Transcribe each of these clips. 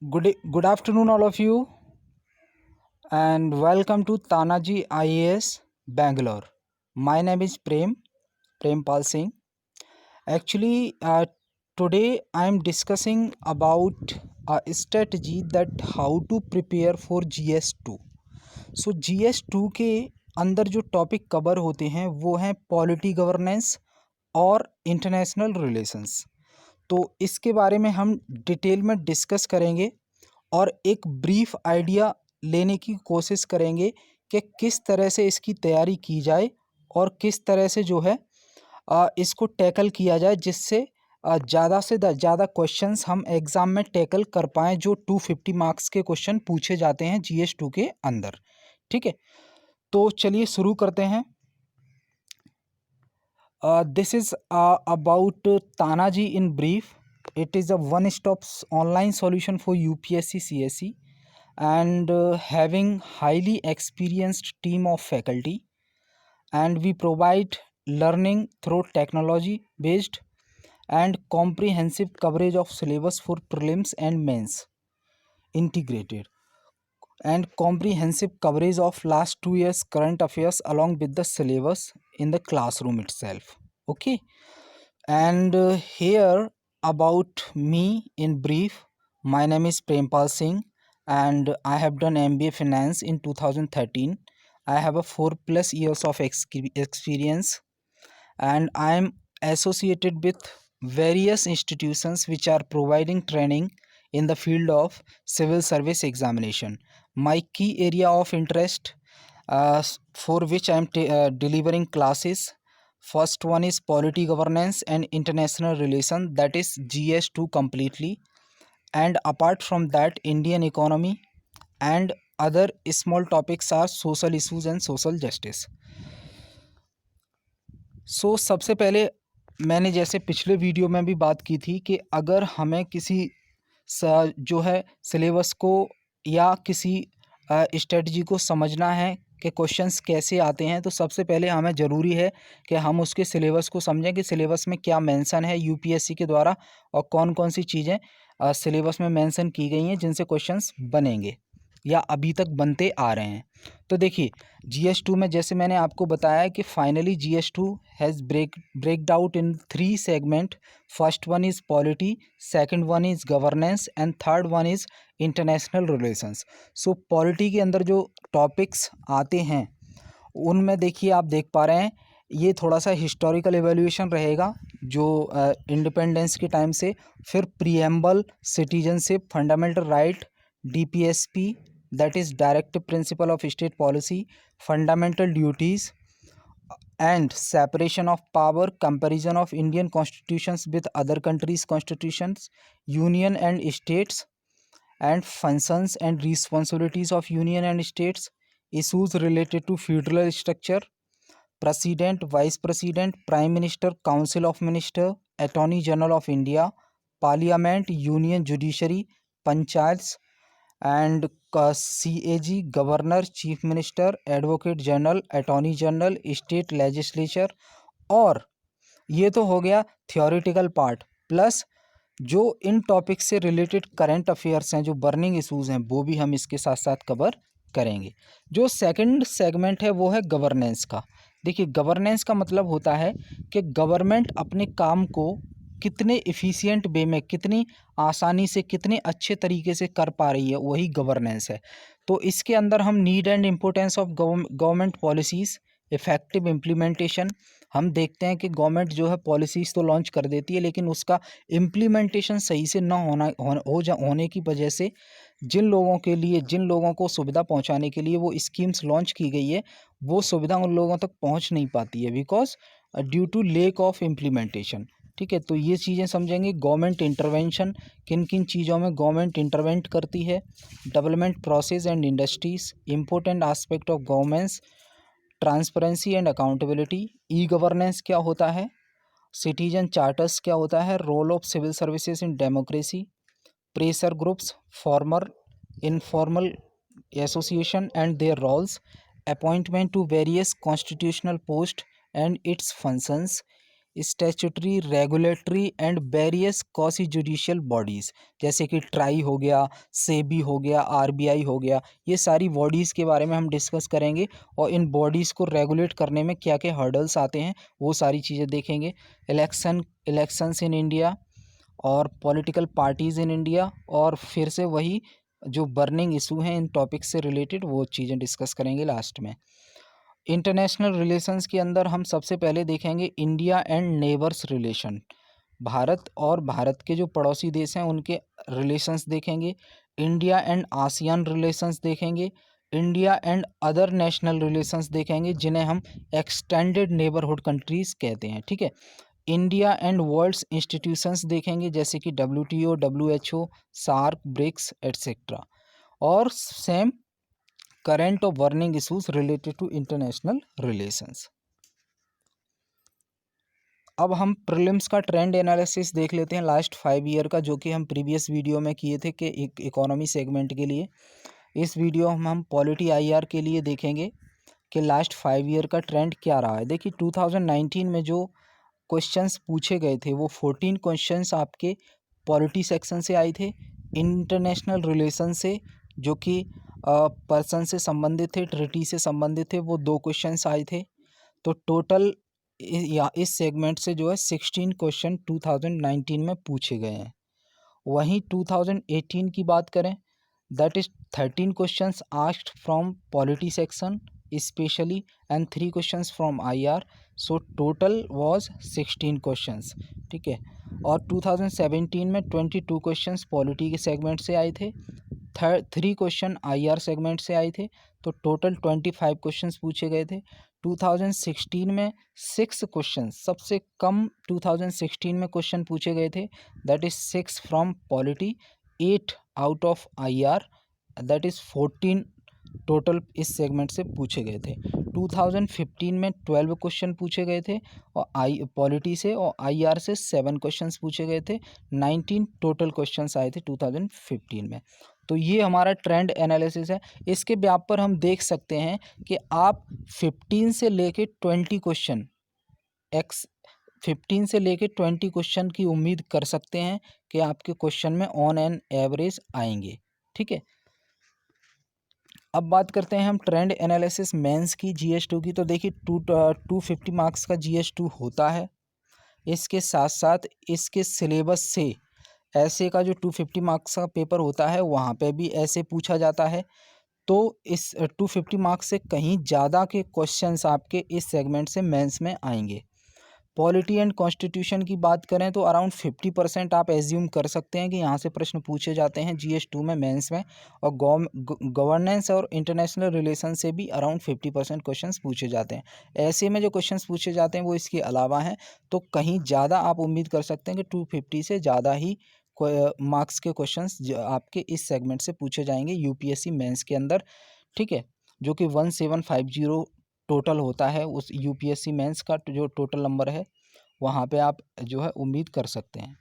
Good afternoon, all of you, and welcome to Tanaji IAS Bangalore. My name is Prem Pal Singh. Actually, today I am discussing about a strategy that how to prepare for GS2. So GS2 के अंदर जो topic cover होते हैं वो हैं polity governance और international relations. तो इसके बारे में हम डिटेल में डिस्कस करेंगे और एक ब्रीफ आइडिया लेने की कोशिश करेंगे कि किस तरह से इसकी तैयारी की जाए और किस तरह से जो है इसको टैकल किया जाए, जिससे ज़्यादा से ज़्यादा क्वेश्चंस हम एग्ज़ाम में टैकल कर पाएँ, जो 250 मार्क्स के क्वेश्चन पूछे जाते हैं GS2 के अंदर। ठीक है, तो चलिए शुरू करते हैं। This is about Tanaji in brief. It is a one-stop online solution for UPSC CSE and having highly experienced team of faculty, and we provide learning through technology based and comprehensive coverage of syllabus for prelims and mains integrated, and comprehensive coverage of last 2 years current affairs along with the syllabus in the classroom itself. Okay, and here about me in brief, my name is Prempal Singh and I have done MBA Finance in 2013. I have a 4+ years of experience and I am associated with various institutions which are providing training in the field of civil service examination. My key area of interest for which I am delivering classes, first one is polity governance and international relation, that is GS2 completely, and apart from that Indian economy and other small topics are social issues and social justice. सबसे पहले मैंने जैसे पिछले video में भी बात की थी कि अगर हमें किसी जो है सिलेबस को या किसी स्ट्रेटजी को समझना है कि क्वेश्चंस कैसे आते हैं, तो सबसे पहले हमें ज़रूरी है कि हम उसके सिलेबस को समझें कि सिलेबस में क्या मेंशन है यूपीएससी के द्वारा और कौन कौन सी चीज़ें सिलेबस में मेंशन की गई हैं जिनसे क्वेश्चंस बनेंगे या अभी तक बनते आ रहे हैं। तो देखिए GS2 में जैसे मैंने आपको बताया कि finally GS2 has breaked out in 3 segment. First one is polity, second one is governance and third one is international relations. So polity के अंदर जो टॉपिक्स आते हैं उनमें देखिए आप देख पा रहे हैं ये थोड़ा सा हिस्टोरिकल एवेल्यूएशन रहेगा जो इंडिपेंडेंस के टाइम से, फिर preamble, citizenship, fundamental right, DPSP that is directive principle of state policy, fundamental duties and separation of power, comparison of Indian constitutions with other countries constitutions, union and states and functions and responsibilities of union and states, issues related to federal structure, president, vice president, prime minister, council of minister, attorney general of India, parliament, union judiciary, panchayats and CAG, governor, chief minister, advocate general, attorney general, state legislature. और ये तो हो गया theoretical part, plus जो इन topic से related current affairs हैं, जो burning issues हैं, वो भी हम इसके साथ साथ कवर करेंगे। जो सेकंड सेगमेंट है वो है गवर्नेंस का। देखिए गवर्नेंस का मतलब होता है कि गवर्नमेंट अपने काम को कितने एफिशिएंट वे में, कितनी आसानी से, कितने अच्छे तरीके से कर पा रही है, वही गवर्नेंस है। तो इसके अंदर हम need and importance of government policies, effective implementation. हम देखते हैं कि गवर्नमेंट जो है पॉलिसीज़ तो लॉन्च कर देती है लेकिन उसका इम्प्लीमेंटेशन सही से ना होने की वजह से जिन लोगों के लिए, जिन लोगों को सुविधा पहुंचाने के लिए वो स्कीम्स लॉन्च की गई है, वो सुविधा उन लोगों तक पहुंच नहीं पाती है because due to lack of implementation. ठीक है, तो ये चीज़ें समझेंगे। गवर्नमेंट इंटरवेंशन, किन किन चीज़ों में गवर्नमेंट इंटरवेंट करती है, development process and industries, important aspect of governance, transparency and accountability, e governance क्या होता है, सिटीजन चार्टर्स क्या होता है, role of civil services in democracy, pressure groups, formal informal association and their roles, appointment to various constitutional post and its functions, statutory, regulatory and various quasi judicial bodies, जैसे कि try हो गया, सेबी हो गया, RBI हो गया, ये सारी बॉडीज़ के बारे में हम डिस्कस करेंगे और इन बॉडीज़ को रेगुलेट करने में क्या क्या हर्डल्स आते हैं वो सारी चीज़ें देखेंगे। इलेक्शंस इन इंडिया और पॉलिटिकल पार्टीज़ इन इंडिया, और फिर से वही जो बर्निंग इशू हैं इन टॉपिक्स से रिलेटेड वो चीज़ें डिस्कस करेंगे लास्ट में। इंटरनेशनल रिलेशंस के अंदर हम सबसे पहले देखेंगे India and neighbours relation, Bharat और भारत के जो पड़ोसी देश हैं उनके रिलेशंस देखेंगे। इंडिया एंड आसियान रिलेशंस देखेंगे। India and other national relations देखेंगे जिन्हें हम एक्सटेंडेड नेबरहुड कंट्रीज़ कहते हैं, ठीक है। इंडिया एंड वर्ल्ड्स इंस्टीट्यूशंस देखेंगे जैसे कि WTO, WHO, SAARC, BRICS etcetera, और सेम करंट और burning issues related to international relations. अब हम प्रीलिम्स का ट्रेंड एनालिसिस देख लेते हैं लास्ट 5 ईयर का, जो कि हम प्रीवियस वीडियो में किए थे कि इकोनॉमी सेगमेंट के लिए। इस वीडियो में हम पॉलिटी IR के लिए देखेंगे कि लास्ट 5 ईयर का ट्रेंड क्या रहा है। देखिए 2019 में जो क्वेश्चंस पूछे गए थे वो 14 क्वेश्चंस आपके पॉलिटी सेक्शन से आए थे। इंटरनेशनल रिलेशन से, जो कि पर्सन से संबंधित थे, ट्रिटी से संबंधित थे, वो 2 क्वेश्चंस आए थे। तो टोटल या इस सेगमेंट से जो है 16 क्वेश्चन 2019 में पूछे गए हैं। वहीं 2018 की बात करें, that is 13 questions asked from polity section specially and 3 questions from IR, so total was 16 questions, ठीक है। और 2017 में 22 क्वेश्चंस पॉलिटी के सेगमेंट से आए थे, 3 क्वेश्चन IR सेगमेंट से आए थे, तो टोटल 25 क्वेश्चंस पूछे गए थे। 2016 में 6 क्वेश्चन, सबसे कम 2016 में क्वेश्चन पूछे गए थे, that is 6 from polity, 8 out of IR, that is 14 total इस सेगमेंट से पूछे गए थे। 2015 में 12 क्वेश्चन पूछे गए थे और पॉलिटी से, और IR से 7 क्वेश्चंस पूछे गए थे। 19 टोटल क्वेश्चंस आए थे 2015 में। तो ये हमारा ट्रेंड एनालिसिस है। इसके व्याप पर हम देख सकते हैं कि आप 15 से लेके 20 क्वेश्चन 15 से लेके 20 क्वेश्चन की उम्मीद कर सकते हैं कि आपके क्वेश्चन में ऑन एन एवरेज आएंगे, ठीक है। अब बात करते हैं हम ट्रेंड एनालिसिस मेंस की, GS2 की। तो देखिए 250 मार्क्स का GS2 होता है। इसके साथ साथ इसके सिलेबस से ऐसे का जो 250 मार्क्स का पेपर होता है वहाँ पे भी ऐसे पूछा जाता है। तो इस 250 मार्क्स से कहीं ज़्यादा के क्वेश्चंस आपके इस सेगमेंट से मेंस में आएंगे। पॉलिटी एंड कॉन्स्टिट्यूशन की बात करें तो अराउंड 50% आप एज्यूम कर सकते हैं कि यहाँ से प्रश्न पूछे जाते हैं GS2 में, मेंस में। और गवर्नेंस और इंटरनेशनल रिलेशन से भी अराउंड 50% क्वेश्चंस पूछे जाते हैं। ऐसे में जो क्वेश्चंस पूछे जाते हैं वो इसके अलावा हैं, तो कहीं ज़्यादा आप उम्मीद कर सकते हैं कि 250 से ज़्यादा ही मार्क्स के क्वेश्चंस आपके इस सेगमेंट से पूछे जाएंगे UPSC मेंस के अंदर, ठीक है। जो कि 1750 टोटल होता है उस UPSC मेंस का जो टोटल नंबर है, वहाँ पे आप जो है उम्मीद कर सकते हैं।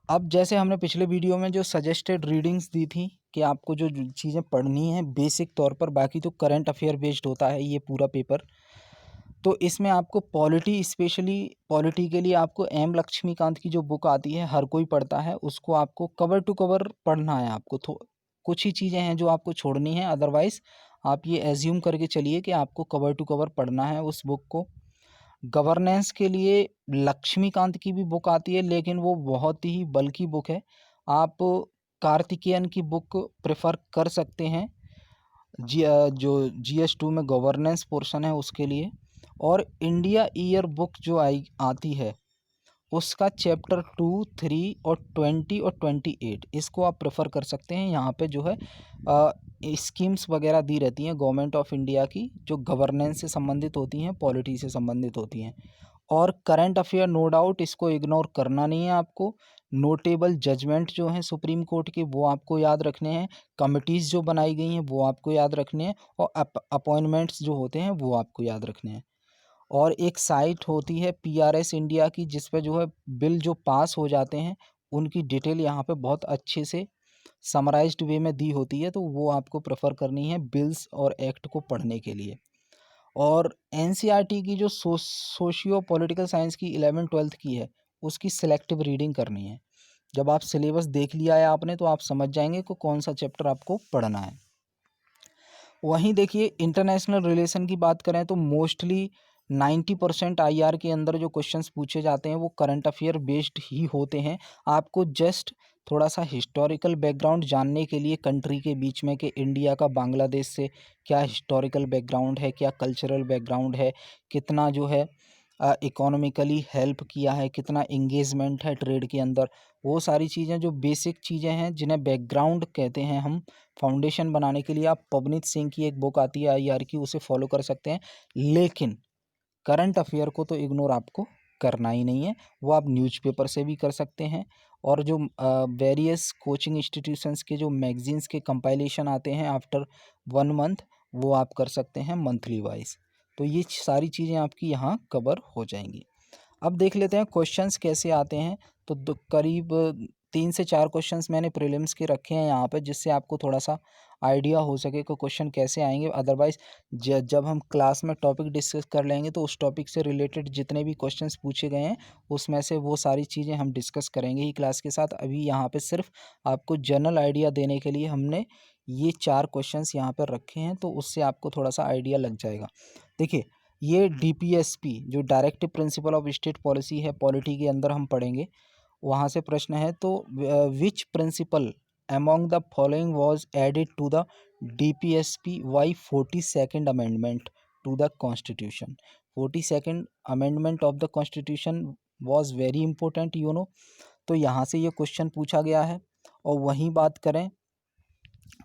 अब जैसे हमने पिछले वीडियो में जो सजेस्टेड रीडिंग्स दी थी कि आपको जो चीज़ें पढ़नी है बेसिक तौर पर, बाकी तो करंट अफेयर बेस्ड होता है ये पूरा पेपर। तो इसमें आपको पॉलिटी, स्पेशली पॉलिटी के लिए आपको M लक्ष्मीकांत की जो बुक आती है, हर कोई पढ़ता है, उसको आपको कवर टू कवर पढ़ना है आपको। तो कुछ ही चीज़ें हैं जो आपको छोड़नी है, अदरवाइज़ आप ये एज्यूम करके चलिए कि आपको कवर टू कवर पढ़ना है उस बुक को। गवर्नेंस के लिए लक्ष्मीकांत की भी बुक आती है, लेकिन वो बहुत ही बल्की बुक है। आप कार्तिकेयन की बुक प्रेफर कर सकते हैं जो GS2 में गवर्नेंस पोर्शन है उसके लिए। और इंडिया ईयर बुक जो आती है उसका चैप्टर 2, 3 और 20 और 28 इसको आप प्रेफर कर सकते हैं। यहाँ पे जो है स्कीम्स वगैरह दी रहती हैं गवर्नमेंट ऑफ इंडिया की, जो गवर्नेंस से संबंधित होती हैं, पॉलिटी से संबंधित होती हैं। और करंट अफेयर नो डाउट इसको इग्नोर करना नहीं है आपको। नोटेबल जजमेंट जो हैं सुप्रीम कोर्ट के वो आपको याद रखने हैं, कमिटीज़ जो बनाई गई हैं वो आपको याद रखने हैं, और अपॉइंटमेंट्स जो होते हैं वो आपको याद रखने हैं। और एक साइट होती है PRS इंडिया की, जिस पे जो है बिल जो पास हो जाते हैं उनकी डिटेल यहाँ पे बहुत अच्छे से समराइज्ड वे में दी होती है, तो वो आपको प्रेफर करनी है बिल्स और एक्ट को पढ़ने के लिए। और एनसीईआरटी की जो सोशियो पॉलिटिकल साइंस की 11th-12th की है, उसकी सिलेक्टिव रीडिंग करनी है। जब आप सिलेबस देख लिया है आपने, तो आप समझ जाएंगे कि कौन सा चैप्टर आपको पढ़ना है। वहीं देखिए, इंटरनेशनल रिलेशन की बात करें तो मोस्टली 90% आईआर के अंदर जो क्वेश्चंस पूछे जाते हैं वो करंट अफेयर बेस्ड ही होते हैं। आपको जस्ट थोड़ा सा हिस्टोरिकल बैकग्राउंड जानने के लिए कंट्री के बीच में कि इंडिया का बांग्लादेश से क्या हिस्टोरिकल बैकग्राउंड है, क्या कल्चरल बैकग्राउंड है, कितना जो है इकोनॉमिकली हेल्प किया है, कितना एंगेजमेंट है ट्रेड के अंदर, वो सारी चीज़ें जो बेसिक चीज़ें हैं जिन्हें बैकग्राउंड कहते हैं हम, फाउंडेशन बनाने के लिए आप पवनीत सिंह की एक बुक आती है आईआर की, उसे फॉलो कर सकते हैं। लेकिन करंट अफेयर को तो इग्नोर आपको करना ही नहीं है, वो आप न्यूज़पेपर से भी कर सकते हैं। और जो वेरियस कोचिंग इंस्टीट्यूशंस के जो मैगजीन्स के कंपाइलेशन आते हैं आफ्टर 1 मंथ, वो आप कर सकते हैं मंथली वाइज। तो ये सारी चीज़ें आपकी यहाँ कवर हो जाएंगी। अब देख लेते हैं क्वेश्चंस कैसे आते हैं। तो करीब 3 से 4 क्वेश्चंस मैंने प्रीलिम्स के रखे हैं यहाँ पे, जिससे आपको थोड़ा सा आइडिया हो सके कि क्वेश्चन कैसे आएंगे। अदरवाइज जब हम क्लास में टॉपिक डिस्कस कर लेंगे तो उस टॉपिक से रिलेटेड जितने भी क्वेश्चंस पूछे गए हैं उसमें से वो सारी चीज़ें हम डिस्कस करेंगे ही क्लास के साथ। अभी यहाँ पे सिर्फ आपको जनरल आइडिया देने के लिए हमने ये 4 क्वेश्चंस यहाँ पर रखे हैं, तो उससे आपको थोड़ा सा आइडिया लग जाएगा। देखिए, ये डीपीएसपी जो directive principle of state policy है, पॉलिटी के अंदर हम पढ़ेंगे, वहाँ से प्रश्न है। तो which principle among the following was added to the DPSP by 42nd amendment to the constitution. 42nd amendment of the constitution was very important, तो यहाँ से ये क्वेश्चन पूछा गया है। और वहीं बात करें,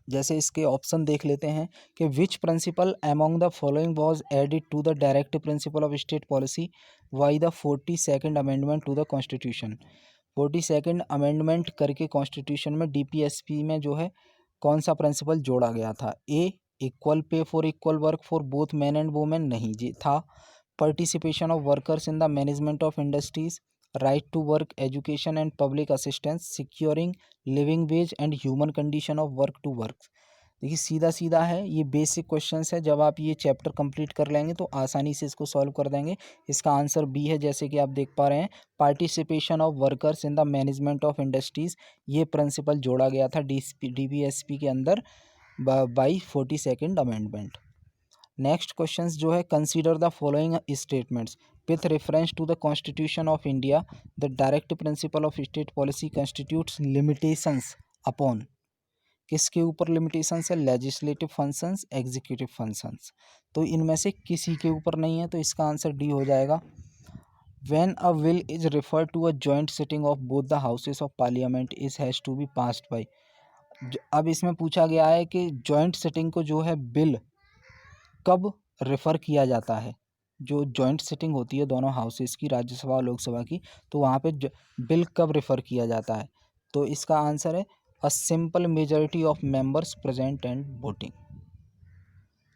जैसे इसके ऑप्शन देख लेते हैं कि which principle among the following was added to the direct principle of state policy by the 42nd amendment to the constitution. 42nd amendment करके कॉन्स्टिट्यूशन में डीपीएसपी में जो है कौन सा प्रिंसिपल जोड़ा गया था? A, equal pay for equal work for both man and women, नहीं जी था। Participation of workers in the management of industries, right to work, education and public assistance, securing living wage and human condition of work to work. देखिए, सीधा सीधा है, ये basic questions है। जब आप ये चैप्टर कंप्लीट कर लेंगे तो आसानी से इसको सॉल्व कर देंगे। इसका आंसर बी है, जैसे कि आप देख पा रहे हैं, participation of workers in the management of industries, ये प्रिंसिपल जोड़ा गया था डीपीएसपी के अंदर by 42nd amendment. Next questions जो है, consider the following statements with reference to the constitution of India the direct principle of state policy constitutes limitations upon, किसके ऊपर लिमिटेशंस है? Legislative functions, executive functions. तो इनमें से किसी के ऊपर नहीं है, तो इसका आंसर डी हो जाएगा। When a bill is refer to a joint sitting of both the houses of parliament is has to be passed by. अब इसमें पूछा गया है कि जॉइंट सिटिंग को जो है बिल कब रेफ़र किया जाता है। जो जॉइंट सिटिंग होती है दोनों हाउसेस की, राज्यसभा और लोकसभा की, तो वहाँ पे बिल कब रेफ़र किया जाता है? तो इसका आंसर है a simple majority of members present and voting.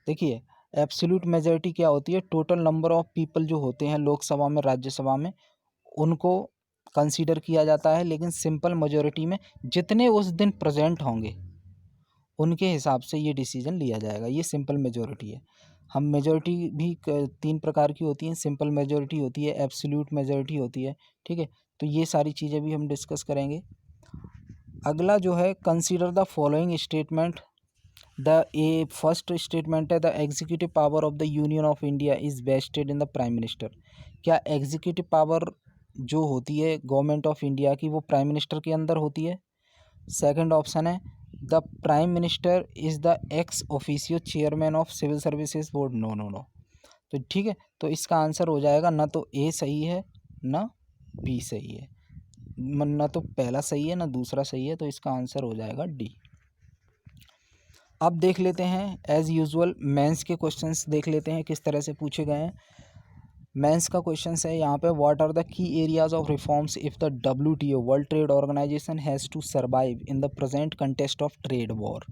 देखिए, एब्सोल्यूट मेजॉरिटी क्या होती है? टोटल नंबर ऑफ पीपल जो होते हैं लोकसभा में, राज्यसभा में, उनको कंसीडर किया जाता है। लेकिन सिंपल मेजॉरिटी में जितने उस दिन प्रेजेंट होंगे उनके हिसाब से ये डिसीजन लिया जाएगा। ये सिंपल मेजॉरिटी है। हम मेजॉरिटी भी 3 प्रकार की होती हैं, सिंपल मेजॉरिटी होती है, एब्सोल्यूट मेजॉरिटी होती है, ठीक है? तो ये सारी चीज़ें भी हम डिस्कस करेंगे। अगला जो है, consider the following statement. First statement है, the executive power of the Union of India is vested in the prime minister. क्या एग्जीक्यूटिव पावर जो होती है गवर्नमेंट ऑफ इंडिया की, वो प्राइम मिनिस्टर के अंदर होती है? सेकंड ऑप्शन है, the prime minister is the ex officio chairman of civil services board. No no no. तो ठीक है, तो इसका आंसर हो जाएगा, ना तो ए सही है ना बी सही है, ना तो पहला सही है ना दूसरा सही है, तो इसका आंसर हो जाएगा डी। अब देख लेते हैं एज यूजुअल मेंस के क्वेश्चंस देख लेते हैं किस तरह से पूछे गए हैं। मेंस का क्वेश्चन है यहाँ पे, what are the key areas of reforms if the WTO world trade organization has to survive in the present contest of trade war.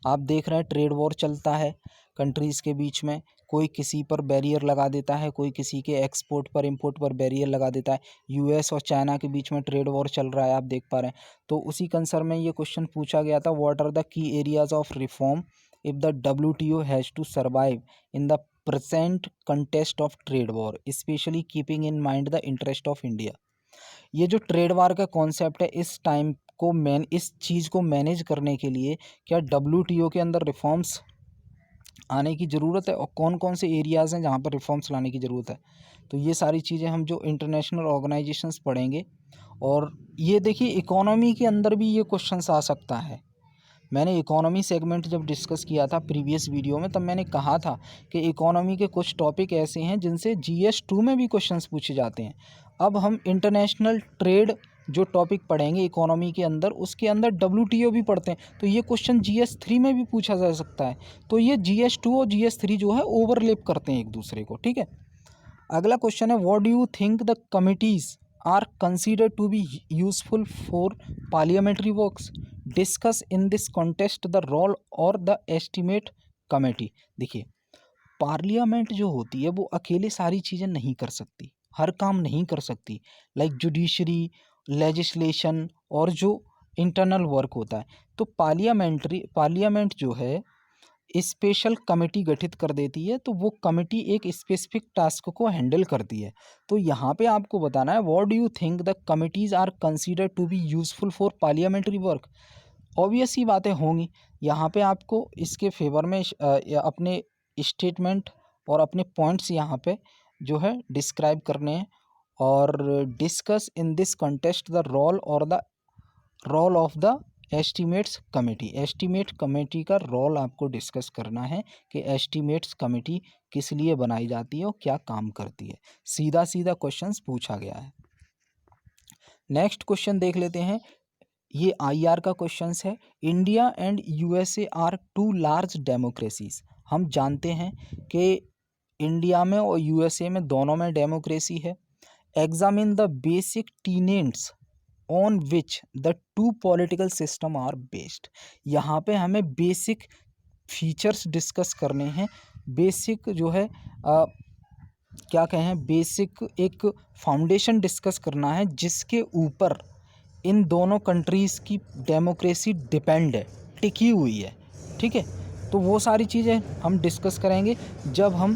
आप देख रहे हैं ट्रेड वॉर चलता है कंट्रीज़ के बीच में, कोई किसी पर बैरियर लगा देता है, कोई किसी के एक्सपोर्ट पर इंपोर्ट पर बैरियर लगा देता है। US और चाइना के बीच में ट्रेड वॉर चल रहा है, आप देख पा रहे हैं। तो उसी कंसर्न में ये क्वेश्चन पूछा गया था, what are the key areas of reform if the WTO has to survive in the present contest of trade war specially keeping in mind the interest of India. ये जो ट्रेड वार का concept है, इस चीज़ को manage करने के लिए क्या WTO के अंदर रिफॉर्म्स आने की ज़रूरत है और कौन कौन से एरियाज़ हैं जहाँ पर रिफॉर्म्स लाने की ज़रूरत है। तो ये सारी चीज़ें हम जो इंटरनेशनल ऑर्गेनाइजेशंस पढ़ेंगे। और ये देखिए इकोनॉमी के अंदर भी ये क्वेश्चंस आ सकता है। मैंने इकोनॉमी सेगमेंट जब डिस्कस किया था प्रीवियस वीडियो में, तब मैंने कहा था कि इकोनॉमी के कुछ टॉपिक ऐसे हैं जिनसे GS2 में भी क्वेश्चंस पूछे जाते हैं। अब हम इंटरनेशनल ट्रेड जो टॉपिक पढ़ेंगे इकोनॉमी के अंदर, उसके अंदर WTO भी पढ़ते हैं, तो ये क्वेश्चन GS3 में भी पूछा जा सकता है। तो ये GS2 और GS3 जो है ओवरलैप करते हैं एक दूसरे को, ठीक है। अगला क्वेश्चन है, what do you think the committees are considered to be useful for parliamentary works, discuss in this contest the role of the estimate committee. देखिए पार्लियामेंट जो होती है वो अकेले सारी चीज़ें नहीं कर सकती, हर काम नहीं कर सकती, लाइक जुडिशरी, लेजिस्लेशन और जो इंटरनल वर्क होता है। तो पार्लियामेंट जो है स्पेशल कमेटी गठित कर देती है, तो वो कमेटी एक स्पेसिफिक टास्क को हैंडल करती है। तो यहाँ पे आपको बताना है, what do you think the committees are considered to be useful for parliamentary work. Obvious ही बातें होंगी। यहाँ पे आपको इसके फेवर में अपने स्टेटमेंट और अपने पॉइंट्स यहाँ पे जो है डिस्क्राइब करने हैं। और discuss in this contest the role of the estimates committee. Estimate committee का रोल आपको डिस्कस करना है कि एस्टीमेट्स कमेटी किस लिए बनाई जाती है और क्या काम करती है। सीधा सीधा क्वेश्चंस पूछा गया है। नेक्स्ट क्वेश्चन देख लेते हैं। ये IR का क्वेश्चंस है। India and USA are two large democracies. हम जानते हैं कि इंडिया में और USA में दोनों में डेमोक्रेसी है। Examine the basic tenets on which the two political system are based. यहाँ पे हमें बेसिक फीचर्स डिस्कस करने हैं। बेसिक जो है क्या कहें, बेसिक एक फाउंडेशन डिस्कस करना है जिसके ऊपर इन दोनों कंट्रीज़ की डेमोक्रेसी डिपेंड है, टिकी हुई है, ठीक है। तो वो सारी चीज़ें हम डिस्कस करेंगे जब हम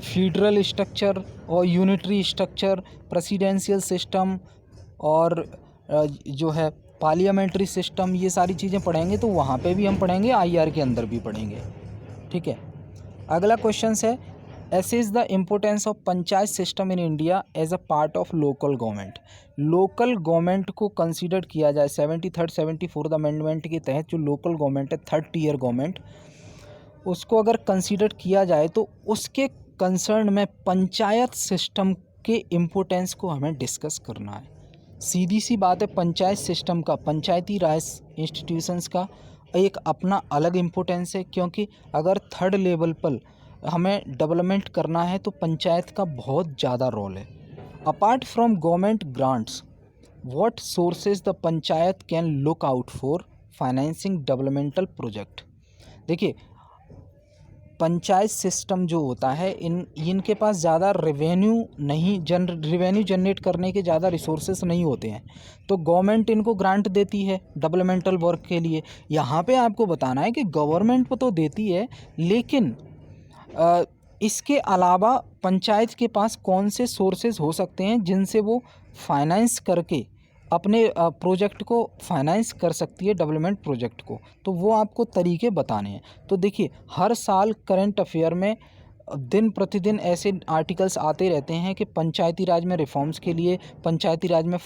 फेडरल स्ट्रक्चर और यूनिटरी स्ट्रक्चर, प्रेसिडेंशियल सिस्टम और जो है पार्लियामेंट्री सिस्टम, ये सारी चीज़ें पढ़ेंगे। तो वहाँ पे भी हम पढ़ेंगे, IR के अंदर भी पढ़ेंगे, ठीक है। अगला क्वेश्चन है, assess the importance of panchayat system in India as a part of local government. Local government को कंसीडर किया जाए 73rd 74th अमेंडमेंट के तहत, जो लोकल गवर्नमेंट है, 3rd टियर गवर्नमेंट, उसको अगर कंसीडर किया जाए तो उसके कंसर्न में पंचायत सिस्टम के इम्पोर्टेंस को हमें डिस्कस करना है। सीधी सी बात है, पंचायत सिस्टम का, पंचायती राज इंस्टीट्यूशंस का एक अपना अलग इम्पोर्टेंस है, क्योंकि अगर 3rd लेवल पर हमें डेवलपमेंट करना है तो पंचायत का बहुत ज़्यादा रोल है। Apart from government grants, what sources the panchayat can look out for financing developmental project. देखिए पंचायत सिस्टम जो होता है, इनके पास ज़्यादा रेवेन्यू जनरेट करने के ज़्यादा रिसोर्सेस नहीं होते हैं, तो गवर्नमेंट इनको ग्रांट देती है डेवलपमेंटल वर्क के लिए। यहाँ पे आपको बताना है कि गवर्नमेंट तो देती है, लेकिन इसके अलावा पंचायत के पास कौन से सोर्सेज हो सकते हैं जिनसे वो फाइनेंस करके अपने प्रोजेक्ट को फाइनेंस कर सकती है, डेवलपमेंट प्रोजेक्ट को। तो वो आपको तरीके बताने हैं। तो देखिए हर साल करंट अफेयर में दिन प्रतिदिन ऐसे आर्टिकल्स आते रहते हैं कि पंचायती राज में रिफॉर्म्स के लिए, पंचायती राज में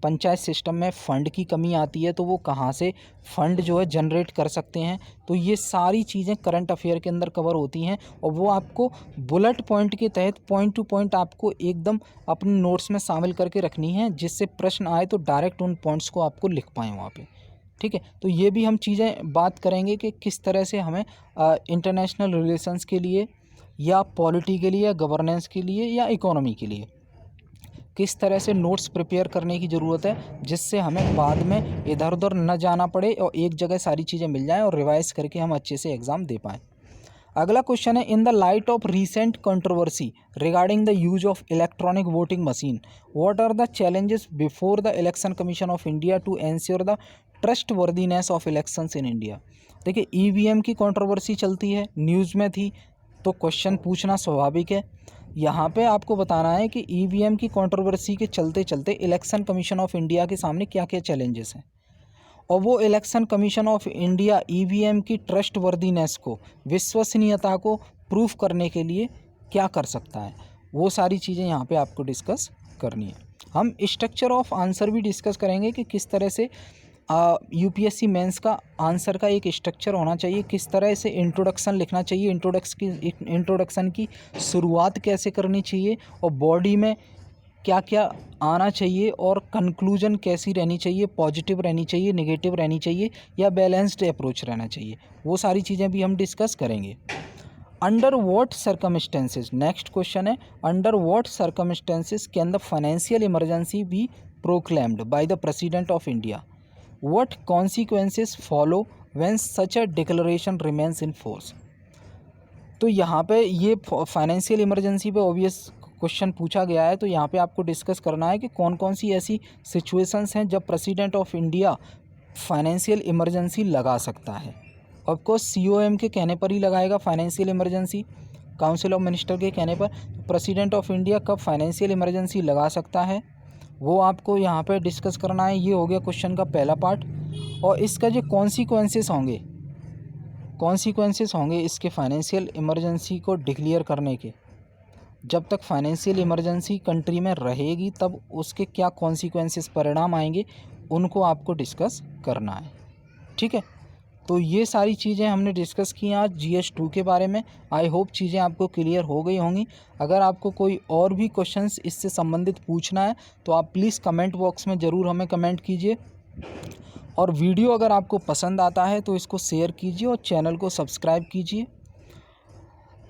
पंचायत सिस्टम में फ़ंड की कमी आती है, तो वो कहाँ से फ़ंड जो है जनरेट कर सकते हैं। तो ये सारी चीज़ें करंट अफेयर के अंदर कवर होती हैं और वो आपको बुलेट पॉइंट के तहत पॉइंट टू पॉइंट आपको एकदम अपने नोट्स में शामिल करके रखनी है, जिससे प्रश्न आए तो डायरेक्ट उन पॉइंट्स को आपको लिख पाएँ वहाँ पे, ठीक है। तो ये भी हम चीज़ें बात करेंगे कि किस तरह से हमें इंटरनेशनल रिलेशंस के लिए या पॉलिटी के लिए या गवर्नेंस के लिए या इकोनॉमी के लिए किस तरह से नोट्स प्रिपेयर करने की ज़रूरत है, जिससे हमें बाद में इधर उधर न जाना पड़े और एक जगह सारी चीज़ें मिल जाएं और रिवाइज़ करके हम अच्छे से एग्ज़ाम दे पाएँ। अगला क्वेश्चन है, in the light of recent controversy regarding the use of electronic voting machine, what are the challenges before the election commission of India to ensure the trustworthiness of elections in India. देखिए, EVM की controversy चलती है, news में थी, तो question पूछना स्वाभाविक है। यहाँ पे आपको बताना है कि ईवीएम की कंट्रोवर्सी के चलते चलते इलेक्शन कमीशन ऑफ इंडिया के सामने क्या क्या चैलेंजेस हैं, और वो election commission of India EVM की ट्रस्टवर्दीनेस को, विश्वसनीयता को प्रूफ करने के लिए क्या कर सकता है, वो सारी चीज़ें यहाँ पे आपको डिस्कस करनी है। हम स्ट्रक्चर ऑफ आंसर भी डिस्कस करेंगे कि किस तरह से यूपीएससी मेंस का आंसर का एक स्ट्रक्चर होना चाहिए, किस तरह से इंट्रोडक्शन लिखना चाहिए, इंट्रोडक्शन की शुरुआत कैसे करनी चाहिए, और बॉडी में क्या क्या आना चाहिए, और कंक्लूजन कैसी रहनी चाहिए, पॉजिटिव रहनी चाहिए, नेगेटिव रहनी चाहिए, या बैलेंस्ड अप्रोच रहना चाहिए, वो सारी चीज़ें भी हम डिस्कस करेंगे। Under what circumstances, next question है, under what circumstances can the financial emergency be proclaimed by the president of India, what consequences follow when such a declaration remains in force. तो यहाँ पे ये फाइनेंशियल इमरजेंसी पे obvious question पूछा गया है, तो यहाँ पे आपको डिस्कस करना है कि कौन कौन सी ऐसी सिचुएशंस हैं जब president of India financial emergency लगा सकता है। ऑफकोर्स सीओएम के कहने पर ही लगाएगा financial emergency, council of minister के कहने पर। प्रेसिडेंट ऑफ इंडिया कब फाइनेंशियल इमरजेंसी लगा सकता है, वो आपको यहाँ पे डिस्कस करना है। ये हो गया क्वेश्चन का पहला पार्ट। और इसका जो कॉन्सिक्वेंसेस होंगे इसके फाइनेंशियल इमरजेंसी को डिक्लेयर करने के, जब तक फाइनेंशियल इमरजेंसी कंट्री में रहेगी तब उसके क्या कॉन्सिक्वेंसेस, परिणाम आएंगे, उनको आपको डिस्कस करना है। ठीक है, तो ये सारी चीज़ें हमने डिस्कस की आज GS2 के बारे में। आई होप चीज़ें आपको क्लियर हो गई होंगी। अगर आपको कोई और भी क्वेश्चंस इससे संबंधित पूछना है तो आप प्लीज़ कमेंट बॉक्स में ज़रूर हमें कमेंट कीजिए, और वीडियो अगर आपको पसंद आता है तो इसको शेयर कीजिए और चैनल को सब्सक्राइब कीजिए।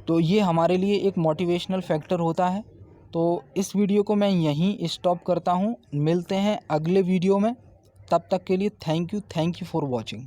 तो ये हमारे लिए एक मोटिवेशनल फैक्टर होता है। तो इस वीडियो को मैं यहीं स्टॉप करता हूँ, मिलते हैं अगले वीडियो में। तब तक के लिए थैंक यू फॉर वॉचिंग।